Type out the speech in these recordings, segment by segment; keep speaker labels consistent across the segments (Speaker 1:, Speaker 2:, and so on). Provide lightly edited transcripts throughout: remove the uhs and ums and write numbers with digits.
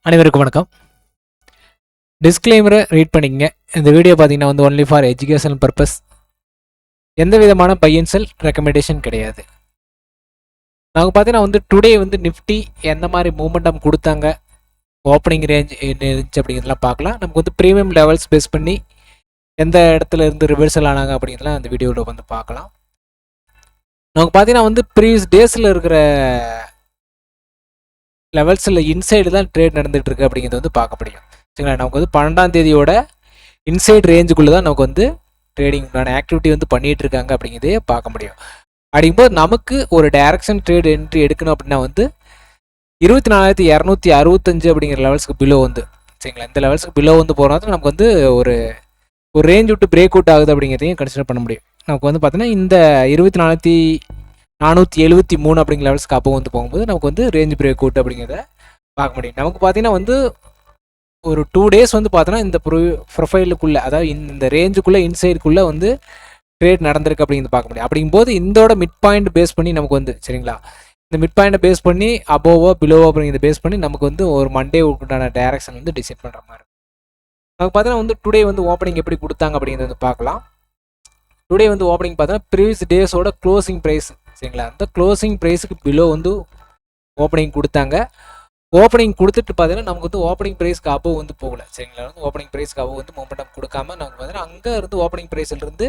Speaker 1: அனைவருக்கும் வணக்கம். டிஸ்க்ளைமரை ரீட் பண்ணிக்கங்க. இந்த வீடியோ பார்த்தீங்கன்னா வந்து ஒன்லி ஃபார் எஜுகேஷனல் பர்பஸ். எந்த விதமான பை அண்ட் செல் ரெக்கமெண்டேஷன் கிடையாது. நாங்கள் பார்த்தீங்கன்னா வந்து டுடே வந்து நிஃப்டி எந்த மாதிரி மூமெண்டம் கொடுத்தாங்க, ஓப்பனிங் ரேஞ்ச் என்ன இருந்துச்சு அப்படிங்கிறதெல்லாம் பார்க்கலாம். நமக்கு வந்து ப்ரீமியம் லெவல்ஸ் பேஸ் பண்ணி எந்த இடத்துல இருந்து ரிவர்சல் ஆனாங்க அப்படிங்கிறதெல்லாம் அந்த வீடியோவில் வந்து பார்க்கலாம். நமக்கு பார்த்தீங்கன்னா வந்து ப்ரீவியஸ் டேஸில் இருக்கிற லெவல்ஸில் இன்சைடு தான் ட்ரேட் நடந்துகிட்டு இருக்கு அப்படிங்கிறது வந்து பார்க்க முடியும். சரிங்களா, நமக்கு வந்து 12ஆம் தேதியோட இன்சைட் ரேஞ்சுக்குள்ளே தான் நமக்கு வந்து ட்ரேடிங்கான ஆக்டிவிட்டி வந்து பண்ணிகிட்டு இருக்காங்க அப்படிங்கிறதே பார்க்க முடியும். அப்படிங்கும்போது நமக்கு ஒரு டைரக்ஷன் ட்ரேட் என்ட்ரி எடுக்கணும் அப்படின்னா வந்து 24,265 அப்படிங்கிற லெவல்ஸ்க்கு பிலோ வந்து, சரிங்களா, இந்த லெவல்ஸ்க்கு பிலோ வந்து போகிறோம் நமக்கு வந்து ஒரு ரேஞ்ச் விட்டு பிரேக் அவுட் ஆகுது அப்படிங்கிறதையும் கன்சிடர் பண்ண முடியும். நமக்கு வந்து பார்த்தீங்கன்னா இந்த 24,473 அப்படிங்கிற லெவல்ஸ்க்கு அப்போ வந்து போகும்போது நமக்கு வந்து ரேஞ்ச் பிரேக் அவுட் அப்படிங்கிறத பார்க்க முடியும். நமக்கு பார்த்தீங்கன்னா வந்து ஒரு 2 டேஸ் வந்து பார்த்தோன்னா இந்த ப்ரொஃபைலுக்குள்ளே, அதாவது இந்த ரேஞ்சுக்குள்ளே இன்சைடுக்குள்ளே வந்து ட்ரேட் நடந்திருக்கு அப்படிங்கிறது பார்க்க முடியும். அப்படிங்கும்போது இதோட மிட் பாயிண்ட் பேஸ் பண்ணி நமக்கு வந்து, சரிங்களா, இந்த மிட் பாயிண்ட்டை பேஸ் பண்ணி அபோவோ பிலோவோ அப்படிங்கிறத பேஸ் பண்ணி நமக்கு வந்து ஒரு மண்டே உண்டான டைரக்ஷன் வந்து டிசைட் பண்ணுற மாதிரி இருக்கும். நமக்கு பார்த்தீங்கன்னா வந்து டுடே வந்து ஓப்பனிங் எப்படி கொடுத்தாங்க அப்படிங்கிறது வந்து பார்க்கலாம். டுடே வந்து ஓப்பனிங் பார்த்தோன்னா ப்ரீவியஸ் டேஸோட க்ளோசிங் ப்ரைஸ், சரிங்களா, அந்த க்ளோசிங் ப்ரைஸுக்கு பிலோ வந்து ஓப்பனிங் கொடுத்தாங்க. ஓப்பனிங் கொடுத்துட்டு பார்த்தீங்கன்னா நமக்கு வந்து ஓப்பனிங் ப்ரைஸ்க்கு அபோவ் வந்து போகல, சரிங்களா, வந்து ஓப்பனிங் ப்ரைஸ்க்கு அபோவ் வந்து மொமெண்டம் கொடுக்காம நமக்கு பார்த்தீங்கன்னா அங்கே இருந்து ஓப்பனிங் ப்ரைஸ்லேருந்து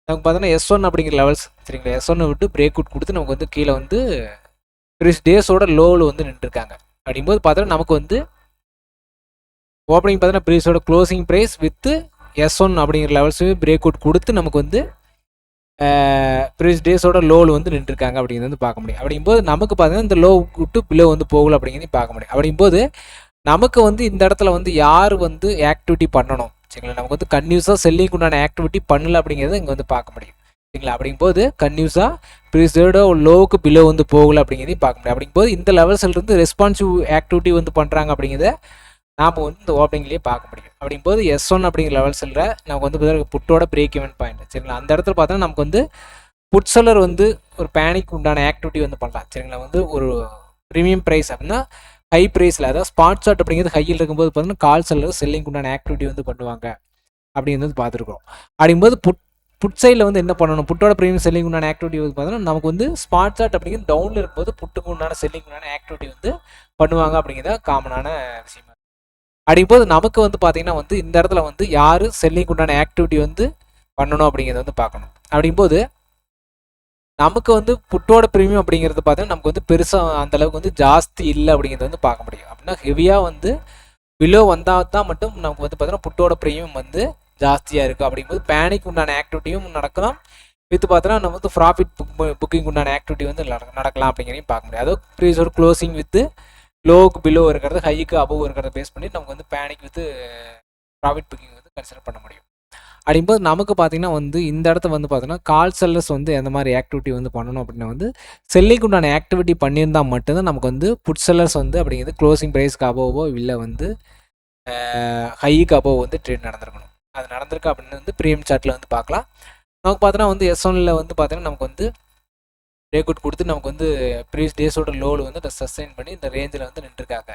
Speaker 1: நமக்கு பார்த்தீங்கன்னா S1 அப்படிங்கிற லெவல்ஸ், சரிங்களா, S1 விட்டு பிரேக் அவுட் கொடுத்து நமக்கு வந்து கீழே வந்து ப்ரீவியஸ் டேஸோட லோவில் வந்து நின்றுருக்காங்க. அப்படிங்கும்போது பார்த்தீங்கன்னா நமக்கு வந்து ஓப்பனிங் பார்த்தீங்கன்னா ப்ரீவியஸோட க்ளோசிங் ப்ரைஸ் வித்து S1 அப்படிங்கிற லெவல்ஸு பிரேக் அவுட் கொடுத்து நமக்கு வந்து ப்ரீவியஸ் டேஸோட லோவில் வந்து நின்றுருக்காங்க அப்படிங்கிறது வந்து பார்க்க முடியும். அப்படிங்கும்போது நமக்கு பார்த்தீங்கன்னா இந்த லோ விட்டு பிலோ வந்து போகல அப்படிங்கிறதையும் பார்க்க முடியும். அப்படிங்கும்போது நமக்கு வந்து இந்த இடத்துல வந்து யார் வந்து ஆக்டிவிட்டி பண்ணணும், சரிங்களா, நமக்கு வந்து கன்யூஸாக செல்லிங் உண்டான ஆக்டிவிட்டி பண்ணல அப்படிங்கிறத இங்கே வந்து பார்க்க முடியும், சரிங்களா. அப்படிங்கும்போது கன்யூஸாக ப்ரீவியஸோட லோவுக்கு பிலோ வந்து போகல அப்படிங்கிறதையும் பார்க்க முடியும். அப்படிங்கும்போது இந்த லெவல்ஸ்லேருந்து ரெஸ்பான்சிவ் ஆக்டிவிட்டி வந்து பண்ணுறாங்க அப்படிங்கிறத நாம் வந்து இந்த ஓப்பனிங்லேயே பார்க்க முடியும். அப்படிங்கும்போது S1 அப்படிங்கிற லெவல்ஸில் நமக்கு வந்து புட்டோட பிரேக் ஈவன் பாயிண்ட், சரிங்களா, அந்த இடத்துல பார்த்தோன்னா நமக்கு வந்து புட் செல்லர் வந்து ஒரு பேனிக் உண்டான ஆக்டிவிட்டி வந்து பண்ணலாம், சரிங்களா, வந்து ஒரு ப்ரீமியம் ப்ரைஸ் அப்படின்னா ஹை ப்ரைஸில், அதாவது ஸ்பாட் சார்ட் அப்படிங்கிறது ஹையில் இருக்கும்போது பார்த்தீங்கன்னா கால் செல்லர் செல்லிங் உண்டான ஆக்டிவிட்டி வந்து பண்ணுவாங்க அப்படிங்கிறது பார்த்துருக்கோம். அப்படிங்கும்போது புட் சைடில் வந்து என்ன பண்ணணும், புட்டோட ப்ரீமியம் செல்லிங் உண்டான ஆக்டிவிட்டி வந்து பார்த்தோன்னா நமக்கு வந்து ஸ்பாட் சார்ட் அப்படிங்கிறது டவுனில் இருக்கும்போது புட்டுக்கு உண்டான செல்லிங் உண்டான ஆக்டிவிட்டி வந்து பண்ணுவாங்க அப்படிங்கிறத காமனான விஷயம். அப்படிங்கும்போது நமக்கு வந்து பார்த்தீங்கன்னா வந்து இந்த இடத்துல வந்து யார் செல்லிங் உண்டான ஆக்டிவிட்டி வந்து பண்ணணும் அப்படிங்கிறத வந்து பார்க்கணும். அப்படிங்கும்போது நமக்கு வந்து புட்டோட ப்ரீமியம் அப்படிங்கிறது பார்த்தீங்கன்னா நமக்கு வந்து பெருசாக அந்தளவுக்கு வந்து ஜாஸ்தி இல்லை அப்படிங்கிறத வந்து பார்க்க முடியும். அப்படின்னா ஹெவியாக வந்து பிலோ வந்தால் தான் மட்டும் நமக்கு வந்து பார்த்தீங்கன்னா புட்டோட ப்ரீமியம் வந்து ஜாஸ்தியாக இருக்குது. அப்படிங்கும்போது பேனிக் உண்டான ஆக்டிவிட்டியும் நடக்கலாம், வித்து பார்த்தோன்னா நம்ம வந்து ப்ராஃபிட் புக்கிங் உண்டான ஆக்டிவிட்டி வந்து நடக்கலாம் அப்படிங்கிறதையும் பார்க்க முடியும். அதுவும் ப்ரீவியஸ் ஒரு க்ளோசிங் வித்து லோவுக்கு பிலோ இருக்கிறது ஹைக்கு அபோவ் இருக்கிறத பேஸ் பண்ணி நமக்கு வந்து பேனிக் வித்து ப்ராஃபிட் புக்கிங் வந்து கன்சிடர் பண்ண முடியும். அப்படிங்கும்போது நமக்கு பார்த்தீங்கன்னா வந்து இந்த இடத்த வந்து பார்த்தீங்கன்னா கால் செல்லர்ஸ் வந்து எந்த மாதிரி ஆக்டிவிட்டி வந்து பண்ணணும் அப்படின்னா வந்து செல்லிங் உண்டான ஆக்டிவிட்டி பண்ணியிருந்தால் மட்டும்தான் நமக்கு வந்து புட் செல்லர்ஸ் வந்து அப்படிங்கிறது க்ளோசிங் ப்ரைஸ்க்கு அபோவோ இல்லை வந்து ஹைக்கு அபோவ் வந்து ட்ரேட் நடந்திருக்கணும். அது நடந்திருக்கு அப்படின்னு வந்து ப்ரீமியம் சார்ட்டில் வந்து பார்க்கலாம். நமக்கு பார்த்தோன்னா வந்து S1ல் வந்து பார்த்தீங்கன்னா நமக்கு வந்து பிரேக் அவுட் கொடுத்து நமக்கு வந்து ப்ரீவியஸ் டேஸோட லோவில் வந்து சஸ்டைன் பண்ணி இந்த ரேஞ்சில் வந்து நின்றுருக்காங்க.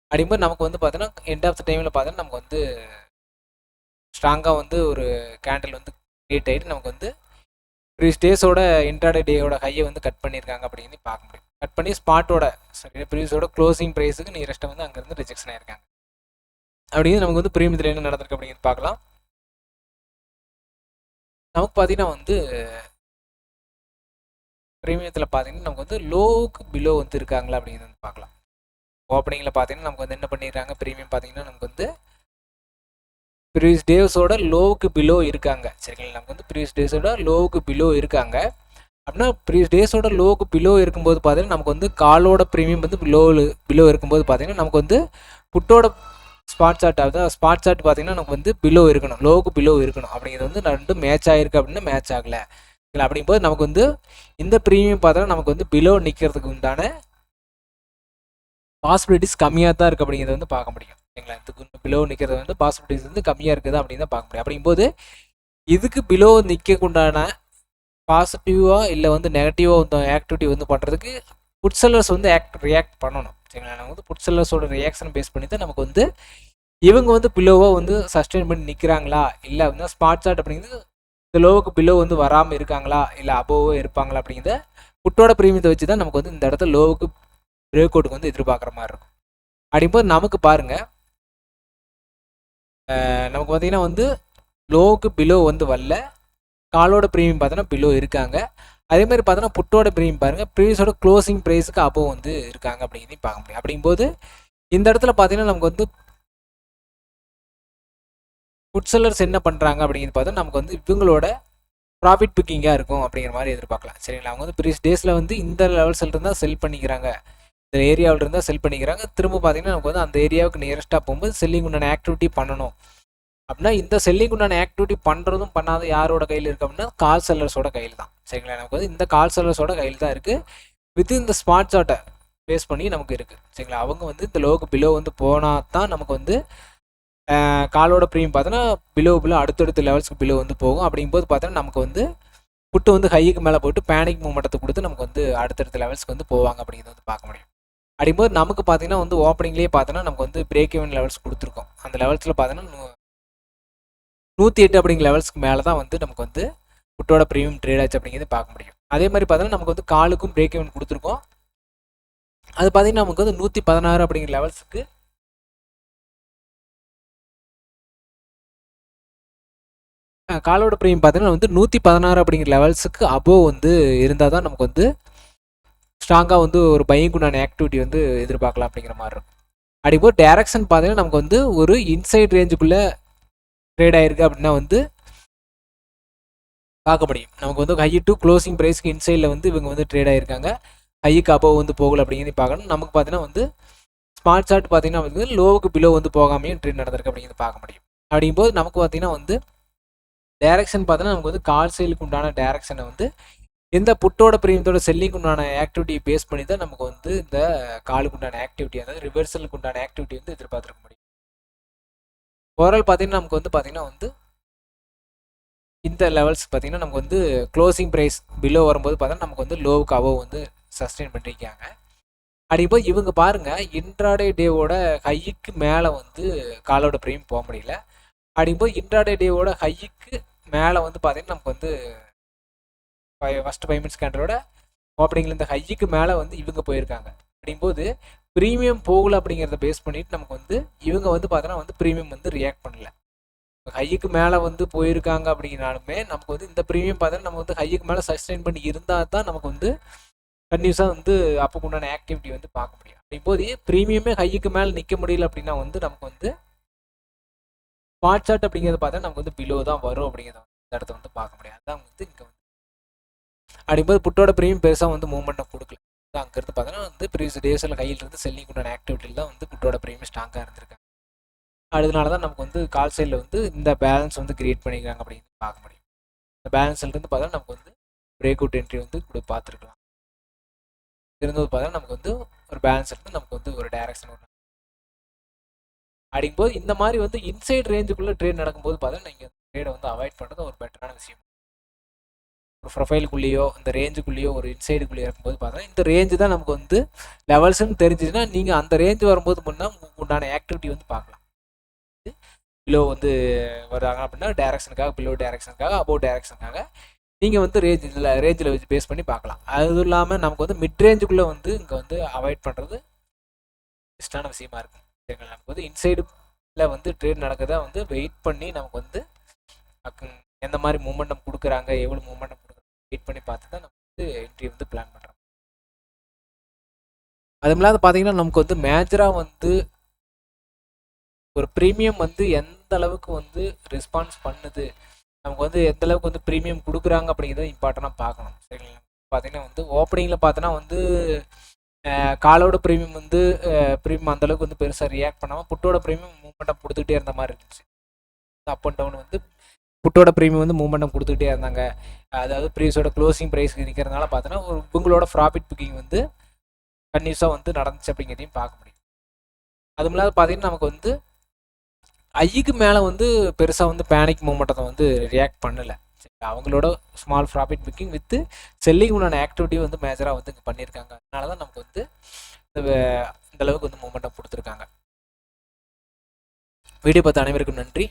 Speaker 1: அப்படிங்கும்போது நமக்கு வந்து பார்த்தோன்னா எண்ட் ஆஃப் த டைமில் பார்த்தோன்னா நமக்கு வந்து ஸ்ட்ராங்காக வந்து ஒரு கேண்டில் வந்து கிரியேட் ஆகிட்டு நமக்கு வந்து ப்ரீவியஸ் டேஸோட இன்ட்ராடே டேயோட ஹையை வந்து கட் பண்ணியிருக்காங்க அப்படிங்கிறது பார்க்க முடியும். கட் பண்ணி ஸ்பாட்டோட ப்ரீவியஸோட க்ளோசிங் ப்ரைஸுக்கு நியரஸ்ட்டாக வந்து அங்கேருந்து ரிஜெக்ஷன் ஆயிருக்காங்க. அப்படிங்கிறது நமக்கு வந்து ப்ரீமியத்தில் என்ன நடந்திருக்கு அப்படிங்கிறது பார்க்கலாம். நமக்கு பார்த்தீங்கன்னா வந்து ப்ரீமியத்தில் பார்த்தீங்கன்னா நமக்கு வந்து லோவுக்கு பிலோ வந்து இருக்காங்களா அப்படிங்கிறது வந்து பார்க்கலாம். ஓப்பனிங்கில் பார்த்தீங்கன்னா நமக்கு வந்து என்ன பண்ணிடுறாங்க, ப்ரீமியம் பார்த்தீங்கன்னா நமக்கு வந்து ப்ரீவியஸ் டேஸோட லோவுக்கு பிலோ இருக்காங்க, சரிங்களா, நமக்கு வந்து ப்ரீவியஸ் டேஸோட லோவுக்கு பிலோ இருக்காங்க. அப்படின்னா ப்ரீவியஸ் டேஸோட லோவுக்கு பிலோ இருக்கும்போது பார்த்தீங்கன்னா நமக்கு வந்து காலோட ப்ரீமியம் வந்து பிலோ இருக்கும்போது பார்த்தீங்கன்னா நமக்கு வந்து புட்டோட ஸ்பாட் சார்ட், அதாவது ஸ்பாட் சார்ட் பார்த்தீங்கன்னா நமக்கு வந்து பிலோ இருக்கணும், லோவுக்கு பிலோ இருக்கணும். அப்படிங்கிறது வந்து ரெண்டும் மேட்ச் ஆகிருக்கு அப்படின்னா மேட்ச் ஆகலை, இல்லை. அப்படிங்கும்போது நமக்கு வந்து இந்த ப்ரீமியம் பார்த்தோன்னா நமக்கு வந்து பிலோ நிற்கிறதுக்கு உண்டான பாசிபிலிட்டிஸ் கம்மியாக தான் இருக்குது அப்படிங்கிறத வந்து பார்க்க முடியும், சரிங்களா. இதுக்கு பிலோ நிற்கிறது வந்து பாசிபிலிட்டிஸ் வந்து கம்மியாக இருக்குது அப்படின்னு தான் பார்க்க முடியும். அப்படிங்கும்போது இதுக்கு பிலோ நிற்கக்குண்டான பாசிட்டிவாக இல்லை வந்து நெகட்டிவாக வந்து ஆக்டிவிட்டி வந்து பண்ணுறதுக்கு புட் செல்லர்ஸ் வந்து ரியாக்ட் பண்ணணும். சரிங்களா? நம்ம வந்து புட் செல்லர்ஸோட ரியாக்ஷன் பேஸ் பண்ணி தான் நமக்கு வந்து இவங்க வந்து பிலோவாக வந்து சஸ்டெயின் பண்ணி நிற்கிறாங்களா, இல்லை அப்படின்னா ஸ்பாட் சார்ட் அப்படிங்கிறது இந்த லோவுக்கு பிலோ வந்து வராமல் இருக்காங்களா, இல்லை அபோவோ இருப்பாங்களா அப்படிங்கிறத புட்டோட ப்ரீமியத்தை வச்சு தான் நமக்கு வந்து இந்த இடத்துல லோவுக்கு பிரேக் அவுட்டுக்கு வந்து எதிர்பார்க்குற மாதிரி இருக்கும். அப்படிங்கும்போது நமக்கு பாருங்கள், நமக்கு பார்த்தீங்கன்னா வந்து லோவுக்கு பிலோ வந்து வரல, காலோட ப்ரீமியம் பார்த்தோன்னா பிலோ இருக்காங்க. அதே மாதிரி பார்த்தோன்னா புட்டோட ப்ரீமியம் பாருங்கள், ப்ரீவியஸோட க்ளோசிங் ப்ரைஸுக்கு அப்போ வந்து இருக்காங்க அப்படிங்கிறதையும் பார்க்க முடியும். அப்படிங்கும்போது இந்த இடத்துல பார்த்தீங்கன்னா நமக்கு வந்து புட் செல்லர்ஸ் என்ன பண்ணுறாங்க அப்படிங்கிறது பார்த்தா நமக்கு வந்து இவங்களோட ப்ராஃபிட் புக்கிங்காக இருக்கும் அப்படிங்கிற மாதிரி எதிர்பார்க்கலாம். சரிங்களா? அவங்க வந்து ப்ரீவியஸ் டேஸில் வந்து இந்த லெவல்ஸில் இருந்தால் செல் பண்ணிக்கிறாங்க, இந்த ஏரியாவில் இருந்தால் செல் பண்ணிக்கிறாங்க. திரும்ப பார்த்தீங்கன்னா நமக்கு வந்து அந்த ஏரியாவுக்கு நியரஸ்ட்டாக போகும்போது செல்லிங் உண்டான ஆக்டிவிட்டி பண்ணணும் அப்படின்னா இந்த செல்லிங் உண்டான ஆக்டிவிட்டி பண்ணுறதும் பண்ணாத யாரோட கையில் இருக்குது அப்படின்னா கால் செல்லர்ஸோட கையில் தான். சரிங்களா? நமக்கு வந்து இந்த கால் செல்லர்ஸோட கையில் தான் இருக்குது. வித் இந்த ஸ்மார்ட் சார்ட்டை பேஸ் பண்ணி நமக்கு இருக்குது. சரிங்களா? அவங்க வந்து இந்த லோவுக்கு பிலோ வந்து போனால் தான் நமக்கு வந்து காலோட ப்ரீமியம் பார்த்தோன்னா பிலோ அடுத்தடுத்த லெவல்ஸ்க்கு பிலோ வந்து போகும். அப்படிங்கும்போது பார்த்தோன்னா நமக்கு வந்து புட்டு வந்து ஹைக்கு மேலே போட்டு பேனிக் மூமெண்ட்டை கொடுத்து நமக்கு வந்து அடுத்தடுத்த லெவல்ஸ்க்கு வந்து போவாங்க அப்படிங்கிறது வந்து பார்க்க முடியும். அப்படிங்கும்போது நமக்கு பார்த்தீங்கன்னா வந்து ஓப்பனிங்லேயே பார்த்தோன்னா நமக்கு வந்து பிரேக் ஈவன் லெவல்ஸ் கொடுத்துருக்கோம். அந்த லெவல்ஸில் பார்த்தோன்னா 108 அப்படிங்கிற லெவல்ஸ்க்கு மேலே தான் வந்து நமக்கு வந்து புட்டோட ப்ரீமியம் ட்ரேட் ஆச்சு அப்படிங்கிறது பார்க்க முடியும். அதே மாதிரி பார்த்தோன்னா நமக்கு வந்து காலுக்கும் பிரேக் ஈவன் கொடுத்துருக்கோம். அது பார்த்தீங்கன்னா நமக்கு வந்து 116 அப்படிங்கிற லெவல்ஸுக்கு காலோட ப்ரீமியம் பார்த்தீங்கன்னா வந்து 116 அப்படிங்கிற லெவல்ஸுக்கு அபோவ் வந்து இருந்தால் தான் நமக்கு வந்து ஸ்ட்ராங்காக வந்து ஒரு பையிங்குண்டான ஆக்டிவிட்டி வந்து எதிர்பார்க்கலாம் அப்படிங்கிற மாதிரி இருக்கும். அப்படிங்கும்போது டேரக்ஷன் பார்த்தீங்கன்னா நமக்கு வந்து ஒரு இன்சைட் ரேஞ்சுக்குள்ளே ட்ரேட் ஆகிருக்கு அப்படின்னா வந்து பார்க்க முடியும். நமக்கு வந்து ஹை டு க்ளோசிங் ப்ரைஸ்க்கு இன்சைடில் வந்து இவங்க வந்து ட்ரேட் ஆகிருக்காங்க, ஹைக்கு அபோவ் வந்து போகல அப்படிங்கிறது பார்க்கணும். நமக்கு பார்த்தீங்கன்னா வந்து ஸ்மார்ட் சார்ட் பார்த்தீங்கன்னா வந்து லோவுக்கு பிலோ வந்து போகாமையும் ட்ரேட் நடந்திருக்கு அப்படிங்கிறது பார்க்க முடியும். அப்படிங்கும்போது நமக்கு பார்த்தீங்கன்னா வந்து டைரக்ஷன் பார்த்தோன்னா நமக்கு வந்து கால் சேலுக்கு உண்டான டைரக்ஷனை வந்து எந்த புட்டோட ப்ரீமியத்தோட செல்லிங்க்கு உண்டான ஆக்டிவிட்டியை பேஸ் பண்ணி தான் நமக்கு வந்து இந்த காலுக்கு உண்டான ஆக்டிவிட்டி, அதாவது ரிவர்சலுக்கு உண்டான ஆக்டிவிட்டி வந்து எதிர்பார்த்துருக்க முடியும். ஓவரால் பார்த்தீங்கன்னா நமக்கு வந்து பார்த்தீங்கன்னா வந்து இந்த லெவல்ஸ் பார்த்தீங்கன்னா நமக்கு வந்து க்ளோசிங் ப்ரைஸ் பிலோ வரும்போது பார்த்தோன்னா நமக்கு வந்து லோவுக்கு அபோவ் வந்து சஸ்டெயின் பண்ணியிருக்காங்க. அப்படிப்போ இவங்க பாருங்கள் இன்ட்ராடே டேவோட ஹைக்கு மேலே வந்து காலோட ப்ரீமியம் போக முடியல. அப்படிங்கும்போது இன்ட்ராடே டேவோட ஹைக்கு மேலே வந்து பார்த்தீங்கன்னா நமக்கு வந்து ஃபஸ்ட்டு 5 மினிட்ஸ் கேண்டலோட ஓப்பனிங்கில் இந்த ஹைக்கு மேலே வந்து இவங்க போயிருக்காங்க. அப்படிங்கும்போது ப்ரீமியம் போகல அப்படிங்கிறத பேஸ் பண்ணிட்டு நமக்கு வந்து இவங்க வந்து பார்த்தோன்னா வந்து ப்ரீமியம் வந்து ரியாக்ட் பண்ணல. ஹைக்கு மேலே வந்து போயிருக்காங்க அப்படிங்கிறனாலுமே நமக்கு வந்து இந்த ப்ரீமியம் பார்த்தோன்னா நம்ம வந்து ஹைக்கு மேலே சஸ்டெயின் பண்ணி இருந்தால் தான் நமக்கு வந்து கண்டினியூஸாக வந்து அப்போக்கு உண்டான ஆக்டிவிட்டி வந்து பார்க்க முடியும். அப்படிங்கும்போது ப்ரீமியமே ஹைக்கு மேலே நிற்க முடியல அப்படின்னா வந்து நமக்கு வந்து ஸ்பாட் சார்ட் அப்படிங்கிறத பார்த்தா நமக்கு வந்து பிலோ தான் வரும் அப்படிங்கிறத இந்த இடத்த வந்து பார்க்க முடியாது. அதான் வந்து இங்கே வந்து அப்படிங்கும்போது புட்டோட ப்ரீமியம் பெருசாக வந்து மூவ்மெண்ட்டை கொடுக்கல. அங்கேருந்து பார்த்தோன்னா வந்து ப்ரீவியஸ் டேஸில் கையில் இருந்து செல்லிங் உண்டான ஆக்டிவிட்டியில் தான் வந்து புட்டோட ப்ரீமியம் ஸ்ட்ராங்காக இருந்திருக்காங்க. அதனால தான் நமக்கு வந்து கால் சைடில் வந்து இந்த பேலன்ஸ் வந்து கிரியேட் பண்ணிக்கிறாங்க அப்படின்னு பார்க்க முடியும். இந்த பேலன்ஸ்லேருந்து பார்த்தா நமக்கு வந்து பிரேக் அவுட் என்ட்ரி வந்து பார்த்துருக்கலாம். இருந்தது பார்த்தா நமக்கு வந்து ஒரு பேலன்ஸ் இருந்து நமக்கு வந்து ஒரு டைரக்ஷன் வரும். அப்படிங்கும்போது இந்த மாதிரி வந்து இன்சைட் ரேஞ்சுக்குள்ளே ட்ரேட் நடக்கும்போது பார்த்தா நீங்கள் ட்ரேடை வந்து அவாய்ட் பண்ணுறது ஒரு பெட்டரான விஷயம். ஒரு ப்ரொஃபைலுக்குள்ளேயோ இந்த ரேஞ்சுக்குள்ளேயோ ஒரு இன்சைடுக்குள்ளேயோ இருக்கும்போது பார்த்தா இந்த ரேஞ்சு தான் நமக்கு வந்து லெவல்ஸ்ன்னு தெரிஞ்சுன்னா நீங்கள் அந்த ரேஞ்சு வரும்போது முன்னே உண்டான ஆக்டிவிட்டி வந்து பார்க்கலாம். பிலோ வந்து வர்றாங்க அப்படின்னா டைரக்ஷனுக்காக, பிலோ டைரக்ஷனுக்காக, அபோவ் டைரக்ஷனுக்காக நீங்கள் வந்து ரேஞ்சில் வச்சு பேஸ் பண்ணி பார்க்கலாம். அதுவும் இல்லாமல் நமக்கு வந்து மிட் ரேஞ்சுக்குள்ளே வந்து இங்கே வந்து அவாய்ட் பண்ணுறது பெஸ்ட்டான விஷயமா இருக்கும். சரிங்களா? நமக்கு வந்து இன்சைடில் வந்து ட்ரேட் நடக்குதா வந்து வெயிட் பண்ணி நமக்கு வந்து எந்த மாதிரி மூமெண்டம் கொடுக்குறாங்க, எவ்வளோ மூமெண்டம் கொடுக்குறாங்க வெயிட் பண்ணி பார்த்து தான் நம்ம வந்து என்ட்ரி வந்து பிளான் பண்ணுறோம். அதுவும் இல்லாத பார்த்தீங்கன்னா நமக்கு வந்து மேஜராக வந்து ஒரு ப்ரீமியம் வந்து எந்த அளவுக்கு வந்து ரெஸ்பான்ஸ் பண்ணுது, நமக்கு வந்து எந்த அளவுக்கு வந்து ப்ரீமியம் கொடுக்குறாங்க அப்படிங்கிறத இம்பார்ட்டண்டாக பார்க்கணும். சரிங்களா? பார்த்தீங்கன்னா வந்து ஓப்பனிங்கில் பார்த்தோன்னா வந்து காலோட ப்ரீமியம் வந்து ப்ரீமியம் அந்தளவுக்கு வந்து பெருசாக ரியாக்ட் பண்ணாமல் புட்டோட ப்ரீமியம் மூவ்மெண்ட்டாக கொடுத்துக்கிட்டே இருந்த மாதிரி இருந்துச்சு. அப் அண்ட் டவுன் வந்து புட்டோட ப்ரீமியம் வந்து மூவ்மெண்ட்டம் கொடுத்துக்கிட்டே இருந்தாங்க. அதாவது ப்ரீஸோட க்ளோசிங் ப்ரைஸ் நிற்கிறதுனால பார்த்தோன்னா ஒரு உங்களோட ப்ராஃபிட் புக்கிங் வந்து கன்யூஸாக வந்து நடந்துச்சு அப்படிங்கிறதையும் பார்க்க முடியும். அதுவும் இல்லாத பார்த்தீங்கன்னா நமக்கு வந்து ஐக்கு மேலே வந்து பெருசாக வந்து பேனிக் மூமெண்ட்டை வந்து ரியாக்ட் பண்ணலை. அவங்களோட small profit booking with selling உண்டான ஆக்டிவிட்டி வந்து மேஜராக வந்து இங்கே பண்ணியிருக்காங்க. அதனால தான் நமக்கு வந்து இந்த அளவுக்கு வந்து மூமெண்டம் கொடுத்துருக்காங்க. வீடியோ பார்த்த அனைவருக்கும் நன்றி.